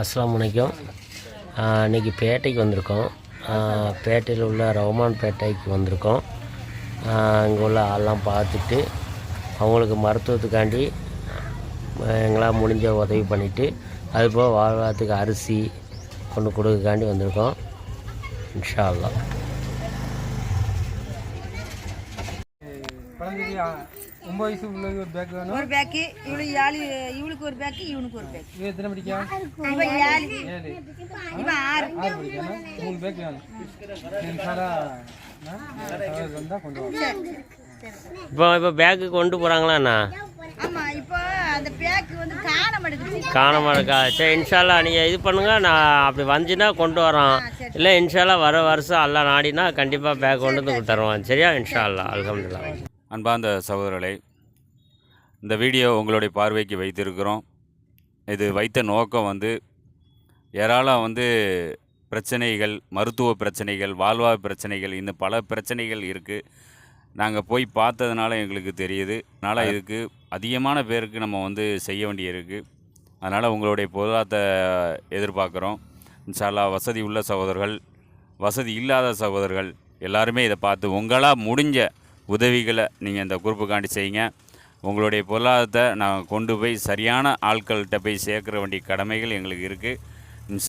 அஸ்ஸலாமு அலைக்கும். இன்றைக்கி பேட்டைக்கு வந்திருக்கோம். பேட்டையில் உள்ள ரஹ்மான் பேட்டைக்கு வந்திருக்கோம். அங்கே உள்ள ஆள்லாம் பார்த்துட்டு அவங்களுக்கு மருத்துவத்துக்காண்டி எங்களால் முடிஞ்ச உதவி பண்ணிவிட்டு அதுபோக வாழ்வாரத்துக்கு அரிசி கொண்டு கொடுக்கக்காண்டி வந்திருக்கோம். இன்ஷா அல்லாஹ். குழந்தைக்கு 9 வயசு உள்ளது ஒரு பேக் வேணும். ஒரு பேக்கு இவளுக்கு ஒரு பேக்கு இவனுக்கு ஒரு பேக்கு. இது எத்தனை படிக்கா? இவன் 7 இவன் 6 படிக்கணும். 3 பேக் வேணும். இன்ஷால்லா வந்தால் கொண்டு வாங்க. இப்போ பேக்கு கொண்டு போகிறாங்களாண்ணா? ஆமாம், இப்போ அந்த பேக்கு வந்து காண மாட்டேக்கா. சரி, இன்ஷால்லா நீங்கள் இது பண்ணுங்கள். நான் அப்படி வந்துச்சுன்னா கொண்டு வரோம். இல்லை இன்ஷால்லா வர வருஷம் எல்லாம் நாடினா கண்டிப்பாக பேக் கொண்டு வந்து தருவோம். சரியா? இன்ஷால்லா. அல்ஹம்துலில்லாஹ். அன்பார்ந்த சகோதரர்களே, இந்த வீடியோ உங்களுடைய பார்வைக்கு வைத்திருக்கிறோம். இது வைத்த நோக்கம் ஏராளம் பிரச்சனைகள், மருத்துவ பிரச்சனைகள், வாழ்வாதார பிரச்சனைகள், இன்னும் பல பிரச்சனைகள் இருக்குது. நாங்கள் போய் பார்த்ததுனால எங்களுக்கு தெரியுது. அதனால் இதுக்கு அதிகமான பேருக்கு நம்ம செய்ய வேண்டியிருக்கு. அதனால் உங்களுடைய பொருளாதாரத்தை எதிர்பார்க்குறோம். இன்ஷா அல்லாஹ் வசதி உள்ள சகோதரர்கள், வசதி இல்லாத சகோதரர்கள் எல்லாருமே இதை பார்த்து உங்களால் முடிஞ்ச உதவிகளை நீங்கள் இந்த குரூப்புக்காண்டி செய்யுங்க. உங்களுடைய பொருளாதாரத்தை நான் கொண்டு போய் சரியான ஆட்கள்கிட்ட போய் சேர்க்குற வேண்டிய கடமைகள் எங்களுக்கு இருக்குது.